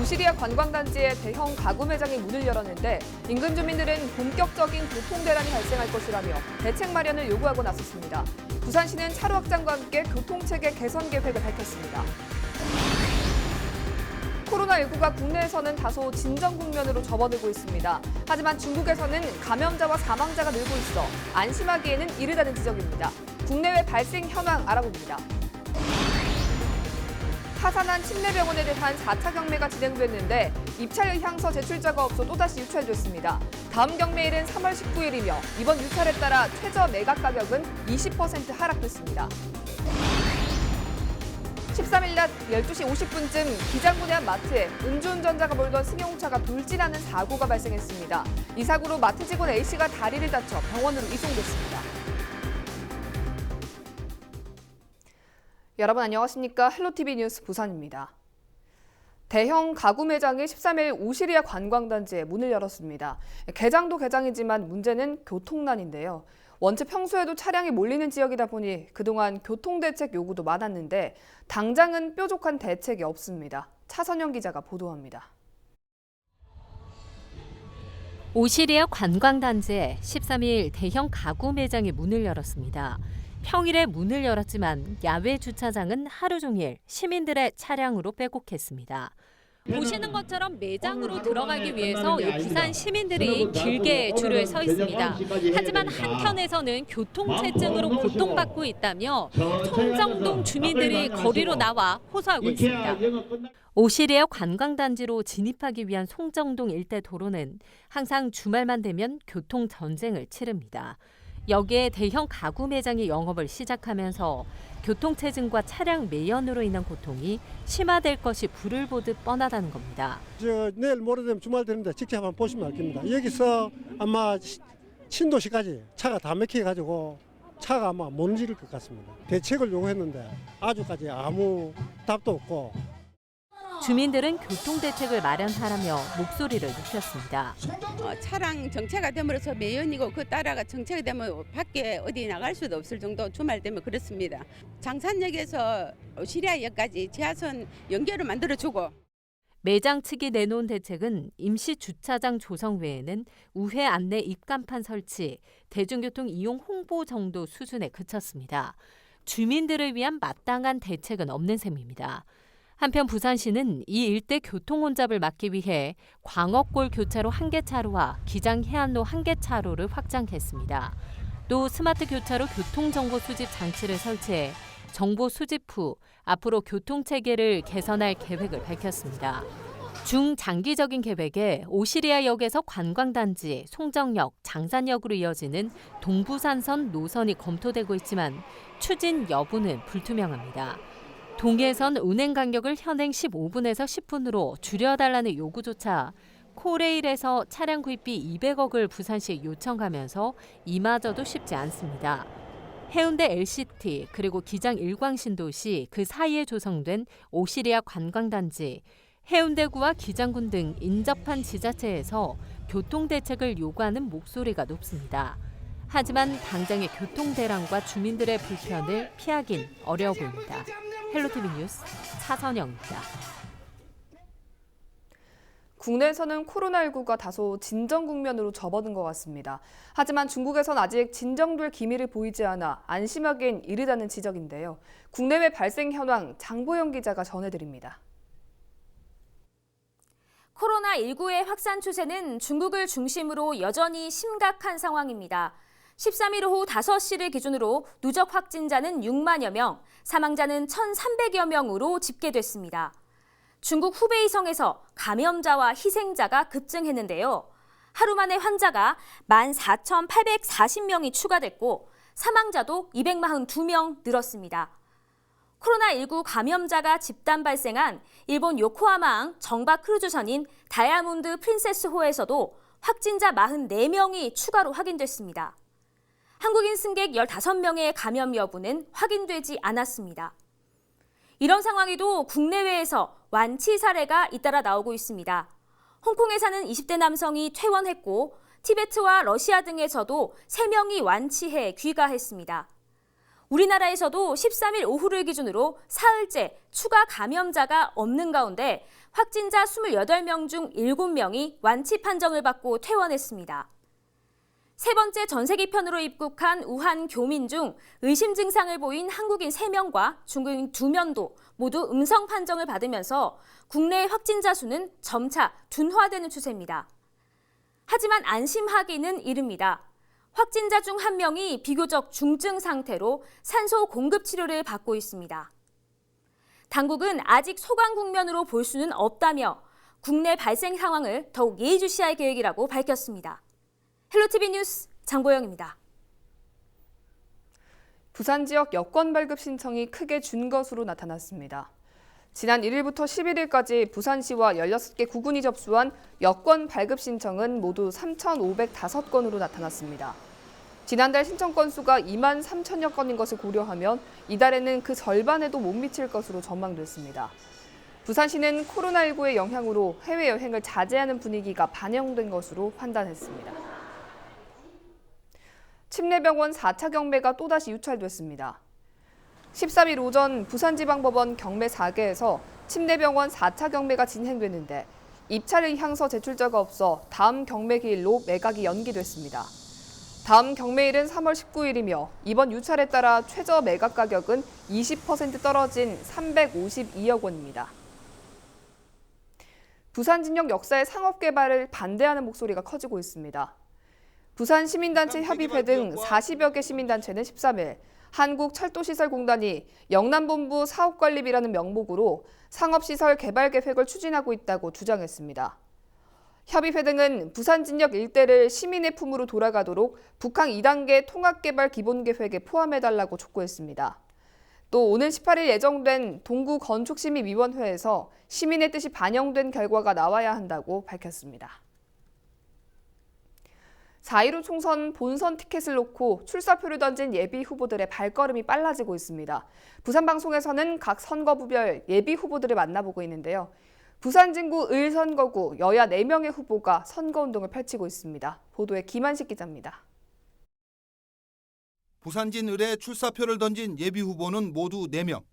오시리아 관광단지의 대형 가구 매장이 문을 열었는데 인근 주민들은 본격적인 교통대란이 발생할 것이라며 대책 마련을 요구하고 나섰습니다. 부산시는 차로 확장과 함께 교통체계 개선 계획을 밝혔습니다. 코로나19가 국내에서는 다소 진정 국면으로 접어들고 있습니다. 하지만 중국에서는 감염자와 사망자가 늘고 있어 안심하기에는 이르다는 지적입니다. 국내외 발생 현황 알아봅니다. 파산한 침례병원에 대한 4차 경매가 진행됐는데 입찰 의향서 제출자가 없어 또다시 유찰됐습니다. 다음 경매일은 3월 19일이며 이번 유찰에 따라 최저 매각 가격은 20% 하락됐습니다. 13일 낮 12시 50분쯤 기장군의 한 마트에 음주운전자가 몰던 승용차가 돌진하는 사고가 발생했습니다. 이 사고로 마트 직원 A씨가 다리를 다쳐 병원으로 이송됐습니다. 여러분 안녕하십니까? 헬로티비 뉴스 부산입니다. 대형 가구 매장이 13일 오시리아 관광단지에 문을 열었습니다. 개장도 개장이지만 문제는 교통난인데요. 원체 평소에도 차량이 몰리는 지역이다 보니 그동안 교통대책 요구도 많았는데 당장은 뾰족한 대책이 없습니다. 차선영 기자가 보도합니다. 오시리아 관광단지에 13일 대형 가구 매장이 문을 열었습니다. 평일에 문을 열었지만 야외 주차장은 하루 종일 시민들의 차량으로 빼곡했습니다. 보시는 것처럼 매장으로 들어가기 위해서 부산 시민들이 길게 줄을 서 있습니다. 하지만 한켠에서는 교통체증으로 고통받고 있다며 송정동 주민들이 거리로 나와 호소하고 있습니다. 오시리아 관광단지로 진입하기 위한 송정동 일대 도로는 항상 주말만 되면 교통전쟁을 치릅니다. 여기에 대형 가구 매장이 영업을 시작하면서 교통체증과 차량 매연으로 인한 고통이 심화될 것이 불을 보듯 뻔하다는 겁니다. 내일 모레 되면 주말 되는데 직접 한번 보시면 알겠습니다. 여기서 아마 신도시까지 차가 다 막혀가지고 차가 아마 못 움직일 것 같습니다. 대책을 요구했는데 아주까지 아무 답도 없고. 주민들은 교통대책을 마련하라며 목소리를 높였습니다. 차량 정체가 됨으로써 매연이고 그 따라가 정체가 되면 밖에 어디 나갈 수도 없을 정도 주말 되면 그렇습니다. 장산역에서 오시리아역까지 지하선 연결을 만들어주고. 매장 측이 내놓은 대책은 임시 주차장 조성 외에는 우회 안내 입간판 설치, 대중교통 이용 홍보 정도 수준에 그쳤습니다. 주민들을 위한 마땅한 대책은 없는 셈입니다. 한편 부산시는 이 일대 교통 혼잡을 막기 위해 광업골 교차로 1개 차로와 기장 해안로 1개 차로를 확장했습니다. 또 스마트 교차로 교통정보 수집 장치를 설치해 정보 수집 후 앞으로 교통체계를 개선할 계획을 밝혔습니다. 중장기적인 계획에 오시리아역에서 관광단지, 송정역, 장산역으로 이어지는 동부산선 노선이 검토되고 있지만 추진 여부는 불투명합니다. 동해선 운행 간격을 현행 15분에서 10분으로 줄여달라는 요구조차 코레일에서 차량 구입비 200억을 부산시에 요청하면서 이마저도 쉽지 않습니다. 해운대 LCT 그리고 기장 일광신도시 그 사이에 조성된 오시리아 관광단지, 해운대구와 기장군 등 인접한 지자체에서 교통대책을 요구하는 목소리가 높습니다. 하지만 당장의 교통대란과 주민들의 불편을 피하긴 어려워 보입니다. 헬로티비 뉴스 차선영입니다. 국내에서는 코로나19가 다소 진정 국면으로 접어든 것 같습니다. 하지만 중국에선 아직 진정될 기미를 보이지 않아 안심하기엔 이르다는 지적인데요. 국내외 발생 현황 장보영 기자가 전해드립니다. 코로나19의 확산 추세는 중국을 중심으로 여전히 심각한 상황입니다. 13일 오후 5시를 기준으로 누적 확진자는 6만여 명, 사망자는 1,300여 명으로 집계됐습니다. 중국 후베이성에서 감염자와 희생자가 급증했는데요. 하루 만에 환자가 14,840명이 추가됐고 사망자도 242명 늘었습니다. 코로나19 감염자가 집단 발생한 일본 요코하마항 정박 크루즈선인 다이아몬드 프린세스호에서도 확진자 44명이 추가로 확인됐습니다. 한국인 승객 15명의 감염 여부는 확인되지 않았습니다. 이런 상황에도 국내외에서 완치 사례가 잇따라 나오고 있습니다. 홍콩에 사는 20대 남성이 퇴원했고 티베트와 러시아 등에서도 3명이 완치해 귀가했습니다. 우리나라에서도 13일 오후를 기준으로 사흘째 추가 감염자가 없는 가운데 확진자 28명 중 7명이 완치 판정을 받고 퇴원했습니다. 세 번째 전세기편으로 입국한 우한 교민 중 의심 증상을 보인 한국인 3명과 중국인 2명도 모두 음성 판정을 받으면서 국내 확진자 수는 점차 둔화되는 추세입니다. 하지만 안심하기는 이릅니다. 확진자 중 1명이 비교적 중증 상태로 산소 공급 치료를 받고 있습니다. 당국은 아직 소강 국면으로 볼 수는 없다며 국내 발생 상황을 더욱 예의주시할 계획이라고 밝혔습니다. 헬로티비 뉴스 장보영입니다. 부산 지역 여권 발급 신청이 크게 준 것으로 나타났습니다. 지난 1일부터 11일까지 부산시와 16개 구군이 접수한 여권 발급 신청은 모두 3,505건으로 나타났습니다. 지난달 신청 건수가 2만 3천여 건인 것을 고려하면 이달에는 그 절반에도 못 미칠 것으로 전망됐습니다. 부산시는 코로나19의 영향으로 해외여행을 자제하는 분위기가 반영된 것으로 판단했습니다. 침례병원 4차 경매가 또다시 유찰됐습니다. 13일 오전 부산지방법원 경매 4개에서 침례병원 4차 경매가 진행됐는데 입찰 의향서 제출자가 없어 다음 경매 기일로 매각이 연기됐습니다. 다음 경매일은 3월 19일이며 이번 유찰에 따라 최저 매각 가격은 20% 떨어진 352억 원입니다. 부산 진역 역사의 상업 개발을 반대하는 목소리가 커지고 있습니다. 부산 시민단체 협의회 등 40여 개 시민단체는 13일 한국철도시설공단이 영남본부 사업관리비라는 명목으로 상업시설 개발 계획을 추진하고 있다고 주장했습니다. 협의회 등은 부산 진역 일대를 시민의 품으로 돌아가도록 북항 2단계 통합개발 기본계획에 포함해달라고 촉구했습니다. 또 오는 18일 예정된 동구 건축심의위원회에서 시민의 뜻이 반영된 결과가 나와야 한다고 밝혔습니다. 4.15 총선 본선 티켓을 놓고 출사표를 던진 예비 후보들의 발걸음이 빨라지고 있습니다. 부산방송에서는 각 선거부별 예비 후보들을 만나보고 있는데요. 부산 진구 을선거구 여야 4명의 후보가 선거운동을 펼치고 있습니다. 보도에 김한식 기자입니다. 부산진 을에 출사표를 던진 예비 후보는 모두 4명.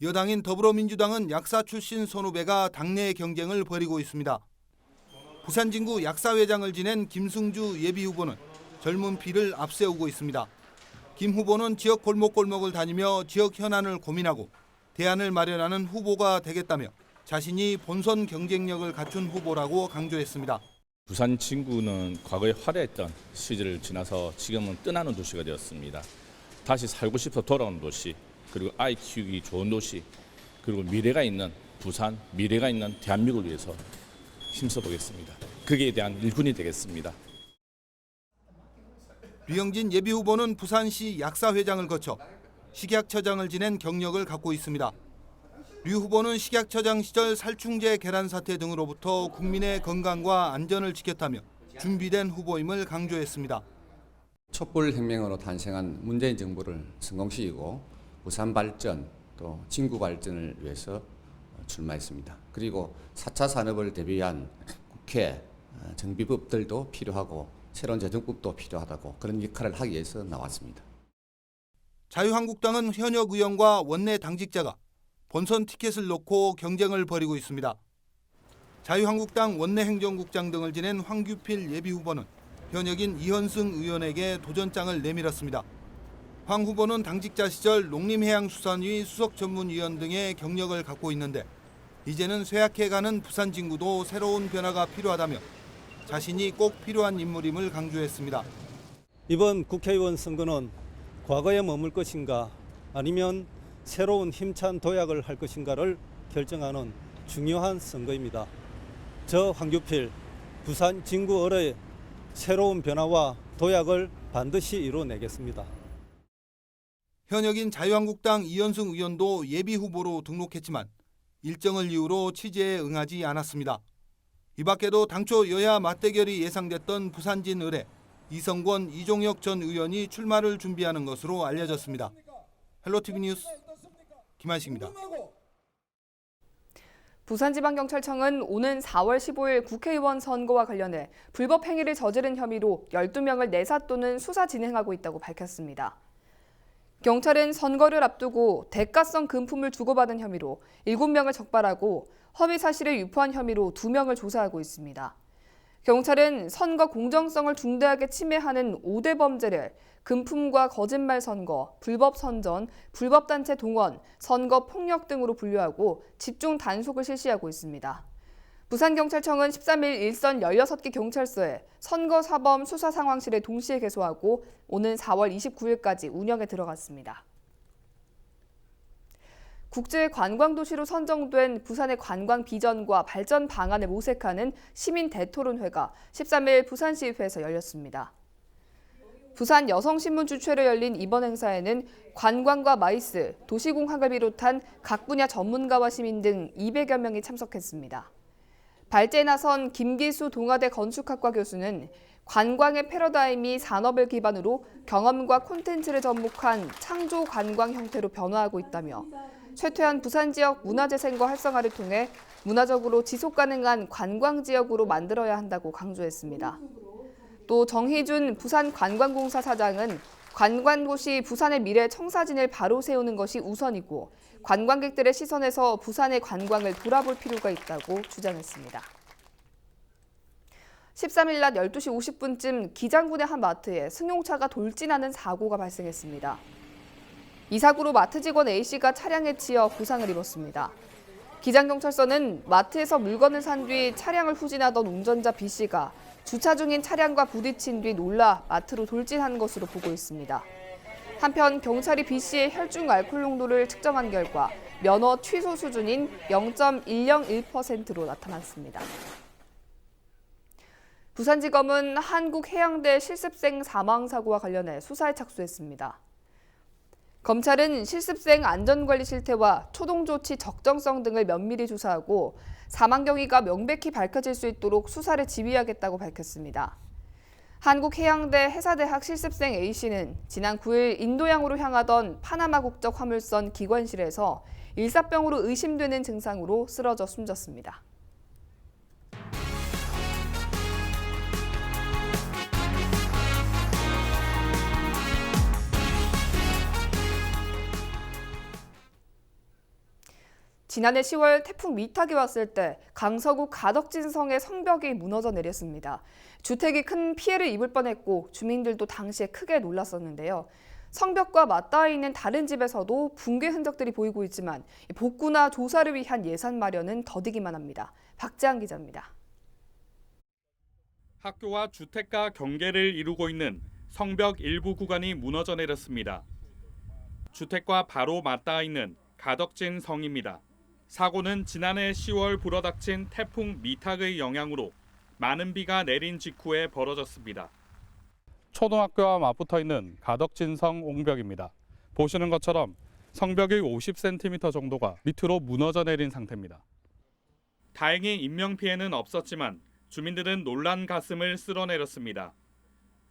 여당인 더불어민주당은 약사 출신 선후배가 당내 경쟁을 벌이고 있습니다. 부산 진구 약사회장을 지낸 김승주 예비 후보는 젊은 피를 앞세우고 있습니다. 김 후보는 지역 골목골목을 다니며 지역 현안을 고민하고 대안을 마련하는 후보가 되겠다며 자신이 본선 경쟁력을 갖춘 후보라고 강조했습니다. 부산 진구는 과거에 화려했던 시절을 지나서 지금은 떠나는 도시가 되었습니다. 다시 살고 싶어 돌아오는 도시, 그리고 아이 키우기 좋은 도시, 그리고 미래가 있는 부산, 미래가 있는 대한민국을 위해서 힘써보겠습니다. 거기에 대한 일꾼이 되겠습니다. 류영진 예비 후보는 부산시 약사회장을 거쳐 식약처장을 지낸 경력을 갖고 있습니다. 류 후보는 식약처장 시절 살충제 계란 사태 등으로부터 국민의 건강과 안전을 지켰다며 준비된 후보임을 강조했습니다. 촛불혁명으로 탄생한 문재인 정부를 성공시키고 부산 발전 또 진구 발전을 위해서 출마했습니다. 그리고 4차 산업을 대비한 국회 정비법들도 필요하고 새로운 재정법도 필요하다고 그런 역할을 하기 위해서 나왔습니다. 자유한국당은 현역 의원과 원내 당직자가 본선 티켓을 놓고 경쟁을 벌이고 있습니다. 자유한국당 원내 행정국장 등을 지낸 황규필 예비 후보는 현역인 이현승 의원에게 도전장을 내밀었습니다. 황 후보는 당직자 시절 농림해양수산위 수석전문위원 등의 경력을 갖고 있는데 이제는 쇠약해가는 부산 진구도 새로운 변화가 필요하다며 자신이 꼭 필요한 인물임을 강조했습니다. 이번 국회의원 선거는 과거에 머물 것인가 아니면 새로운 힘찬 도약을 할 것인가를 결정하는 중요한 선거입니다. 저 황규필 부산 진구 을의 새로운 변화와 도약을 반드시 이뤄내겠습니다. 현역인 자유한국당 이현승 의원도 예비 후보로 등록했지만 일정을 이유로 취재에 응하지 않았습니다. 이 밖에도 당초 여야 맞대결이 예상됐던 부산진 을에 이성권, 이종혁 전 의원이 출마를 준비하는 것으로 알려졌습니다. 헬로티비 뉴스 김한식입니다. 부산지방경찰청은 오는 4월 15일 국회의원 선거와 관련해 불법 행위를 저지른 혐의로 12명을 내사 또는 수사 진행하고 있다고 밝혔습니다. 경찰은 선거를 앞두고 대가성 금품을 주고받은 혐의로 7명을 적발하고 허위 사실을 유포한 혐의로 2명을 조사하고 있습니다. 경찰은 선거 공정성을 중대하게 침해하는 5대 범죄를 금품과 거짓말 선거, 불법 선전, 불법 단체 동원, 선거 폭력 등으로 분류하고 집중 단속을 실시하고 있습니다. 부산경찰청은 13일 일선 16개 경찰서에 선거사범 수사상황실을 동시에 개소하고 오는 4월 29일까지 운영에 들어갔습니다. 국제관광도시로 선정된 부산의 관광 비전과 발전 방안을 모색하는 시민 대토론회가 13일 부산시의회에서 열렸습니다. 부산 여성신문 주최로 열린 이번 행사에는 관광과 마이스, 도시공학을 비롯한 각 분야 전문가와 시민 등 200여 명이 참석했습니다. 발제에 나선 김기수 동아대 건축학과 교수는 관광의 패러다임이 산업을 기반으로 경험과 콘텐츠를 접목한 창조 관광 형태로 변화하고 있다며 쇠퇴한 부산 지역 문화재생과 활성화를 통해 문화적으로 지속가능한 관광지역으로 만들어야 한다고 강조했습니다. 또 정희준 부산관광공사 사장은 관광도시 부산의 미래 청사진을 바로 세우는 것이 우선이고 관광객들의 시선에서 부산의 관광을 돌아볼 필요가 있다고 주장했습니다. 13일 낮 12시 50분쯤 기장군의 한 마트에 승용차가 돌진하는 사고가 발생했습니다. 이 사고로 마트 직원 A씨가 차량에 치여 부상을 입었습니다. 기장경찰서는 마트에서 물건을 산 뒤 차량을 후진하던 운전자 B씨가 주차 중인 차량과 부딪힌 뒤 놀라 마트로 돌진한 것으로 보고 있습니다. 한편 경찰이 B씨의 혈중 알코올 농도를 측정한 결과 면허 취소 수준인 0.101%로 나타났습니다. 부산지검은 한국해양대 실습생 사망 사고와 관련해 수사에 착수했습니다. 검찰은 실습생 안전관리 실태와 초동조치 적정성 등을 면밀히 조사하고 사망 경위가 명백히 밝혀질 수 있도록 수사를 지휘하겠다고 밝혔습니다. 한국해양대 해사대학 실습생 A씨는 지난 9일 인도양으로 향하던 파나마 국적 화물선 기관실에서 일사병으로 의심되는 증상으로 쓰러져 숨졌습니다. 지난해 10월 태풍 미탁이 왔을 때 강서구 가덕진성의 성벽이 무너져 내렸습니다. 주택이 큰 피해를 입을 뻔했고 주민들도 당시에 크게 놀랐었는데요. 성벽과 맞닿아 있는 다른 집에서도 붕괴 흔적들이 보이고 있지만 복구나 조사를 위한 예산 마련은 더디기만 합니다. 박재한 기자입니다. 학교와 주택가 경계를 이루고 있는 성벽 일부 구간이 무너져 내렸습니다. 주택과 바로 맞닿아 있는 가덕진 성입니다. 사고는 지난해 10월 불어닥친 태풍 미탁의 영향으로 많은 비가 내린 직후에 벌어졌습니다. 초등학교와 맞붙어 있는 가덕진성 옹벽입니다. 보시는 것처럼 성벽의 50cm 정도가 밑으로 무너져 내린 상태입니다. 다행히 인명피해는 없었지만 주민들은 놀란 가슴을 쓸어내렸습니다.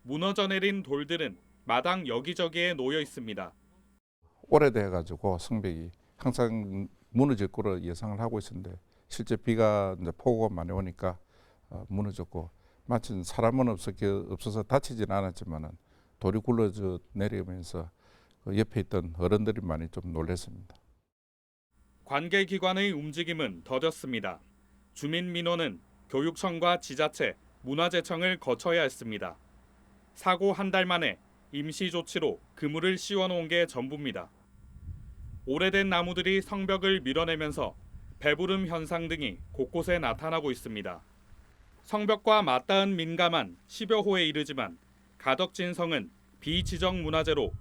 무너져 내린 돌들은 마당 여기저기에 놓여 있습니다. 오래돼가지고 성벽이 항상 무너질 거로 예상을 하고 있었는데 실제 비가 이제 폭우가 많이 오니까 무너졌고 마치 사람은 없어서 다치지는 않았지만은 돌이 굴러져 내리면서 그 옆에 있던 어른들이 많이 좀 놀랐습니다. 관계기관의 움직임은 더뎠습니다. 주민 민원은 교육청과 지자체, 문화재청을 거쳐야 했습니다. 사고 한 달 만에 임시 조치로 그물을 씌워놓은 게 전부입니다. 오래된 나무들이 성벽을 밀어내면서 배부름 현상 등이 곳곳에 나타나고 있습니다. 성벽과 맞닿은 민가만 10여 호에 이르지만 가덕진성은 비지정 문화재로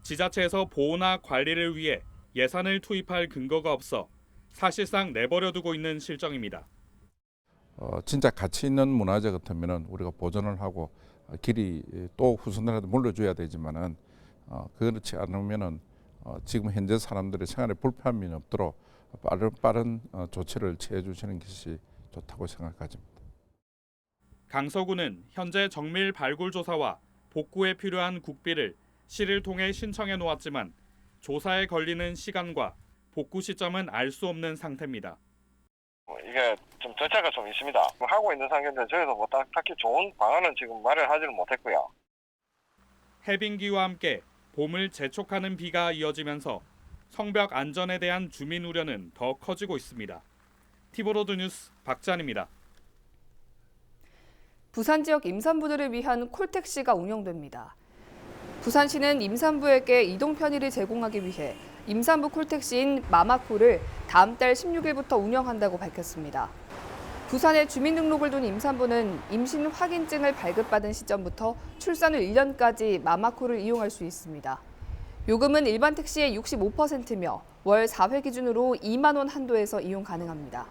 지자체에서 보호나 관리를 위해 예산을 투입할 근거가 없어 사실상 내버려두고 있는 실정입니다. 진짜 가치 있는 문화재 같으면은 우리가 보존을 하고 길이 또 후손들한테 물려줘야 되지만은 그렇지 않으면은 지금 현재 사람들의 생활에 불편함이 없도록 빠른 조치를 취해 주시는 것이 좋다고 생각합니다. 강서구는 현재 정밀 발굴 조사와 복구에 필요한 국비를 시를 통해 신청해 놓았지만 조사에 걸리는 시간과 복구 시점은 알 수 없는 상태입니다. 이게 좀 절차가 좀 있습니다. 하고 있는 상태인데 저희도 딱히 좋은 방안은 지금 마련하지는 못했고요. 해빙기와 함께 봄을 재촉하는 비가 이어지면서 성벽 안전에 대한 주민 우려는 더 커지고 있습니다. 티브로드 뉴스 박찬입니다. 부산 지역 임산부들을 위한 콜택시가 운영됩니다. 부산시는 임산부에게 이동 편의를 제공하기 위해 임산부 콜택시인 마마콜을 다음 달 16일부터 운영한다고 밝혔습니다. 부산에 주민등록을 둔 임산부는 임신 확인증을 발급받은 시점부터 출산 후 1년까지 마마콜을 이용할 수 있습니다. 요금은 일반 택시의 65%며 월 4회 기준으로 2만 원 한도에서 이용 가능합니다.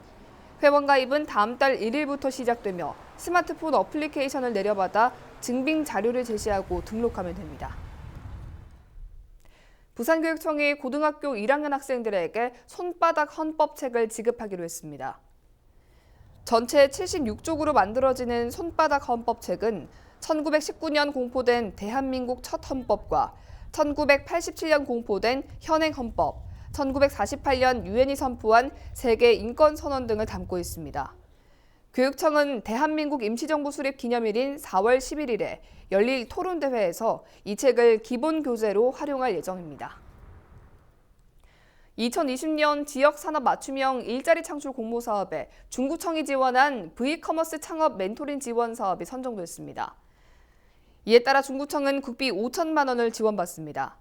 회원 가입은 다음 달 1일부터 시작되며 스마트폰 어플리케이션을 내려받아 증빙 자료를 제시하고 등록하면 됩니다. 부산교육청이 고등학교 1학년 학생들에게 손바닥 헌법책을 지급하기로 했습니다. 전체 76쪽으로 만들어지는 손바닥 헌법책은 1919년 공포된 대한민국 첫 헌법과 1987년 공포된 현행 헌법, 1948년 유엔이 선포한 세계 인권선언 등을 담고 있습니다. 교육청은 대한민국 임시정부 수립 기념일인 4월 11일에 열릴 토론대회에서 이 책을 기본 교재로 활용할 예정입니다. 2020년 지역산업 맞춤형 일자리 창출 공모사업에 중구청이 지원한 V커머스 창업 멘토링 지원 사업이 선정됐습니다. 이에 따라 중구청은 국비 5천만 원을 지원받습니다.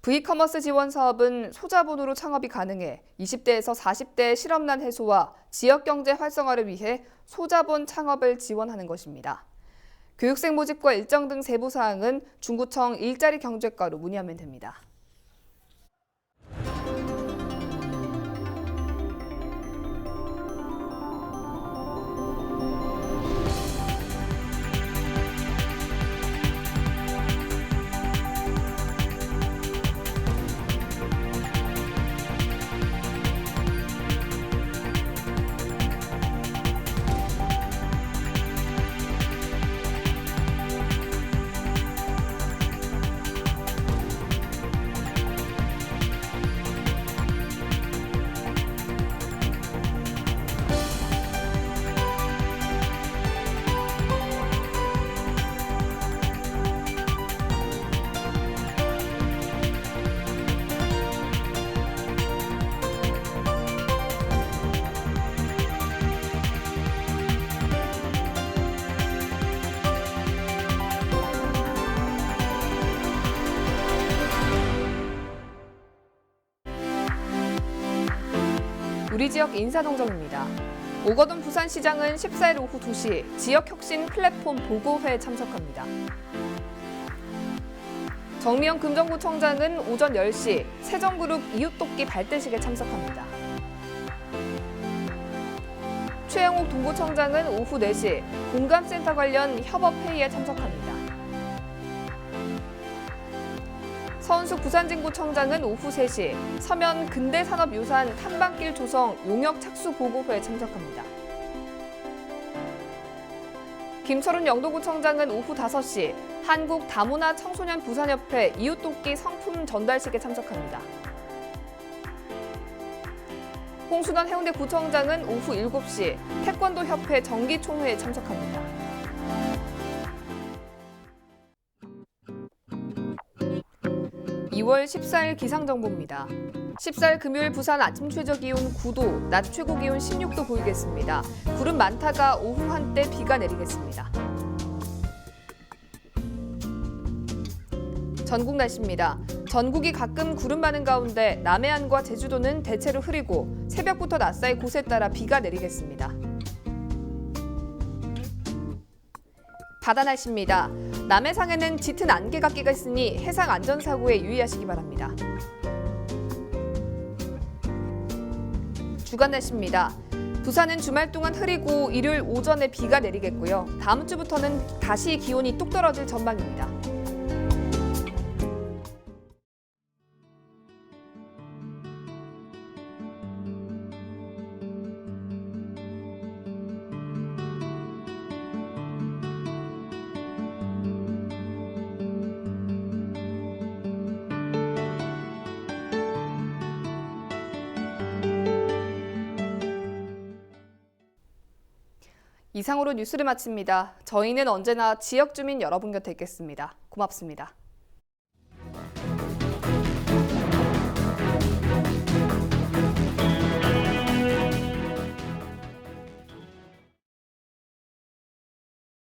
V커머스 지원 사업은 소자본으로 창업이 가능해 20대에서 40대 실업난 해소와 지역경제 활성화를 위해 소자본 창업을 지원하는 것입니다. 교육생 모집과 일정 등 세부 사항은 중구청 일자리 경제과로 문의하면 됩니다. 우리 지역 인사동정입니다. 오거돈 부산시장은 14일 오후 2시 지역혁신 플랫폼 보고회에 참석합니다. 정미영 금정구청장은 오전 10시 세정그룹 이웃돕기 발대식에 참석합니다. 최영욱 동구청장은 오후 4시 공감센터 관련 협업회의에 참석합니다. 서은숙 부산진구청장은 오후 3시 서면 근대산업유산 탐방길 조성 용역 착수 보고회에 참석합니다. 김철훈 영도구청장은 오후 5시 한국 다문화 청소년 부산협회 이웃돕기 상품 전달식에 참석합니다. 홍순원 해운대 구청장은 오후 7시 태권도협회 정기총회에 참석합니다. (2월 14일) 기상정보입니다. 14일 금요일 부산 아침 최저기온 9도, 낮 최고기온 16도 보이겠습니다. 구름 많다가 오후 한때 비가 내리겠습니다. 전국 날씨입니다. 전국이 가끔 구름 많은 가운데 남해안과 제주도는 대체로 흐리고 새벽부터 낮 사이 곳에 따라 비가 내리겠습니다. 바다 날씨입니다. 남해상에는 짙은 안개가 끼가 있으니 해상 안전사고에 유의하시기 바랍니다. 주간 날씨입니다. 부산은 주말 동안 흐리고 일요일 오전에 비가 내리겠고요. 다음 주부터는 다시 기온이 뚝 떨어질 전망입니다. 이상으로 뉴스를 마칩니다. 저희는 언제나 지역 주민 여러분 곁에 있겠습니다. 고맙습니다.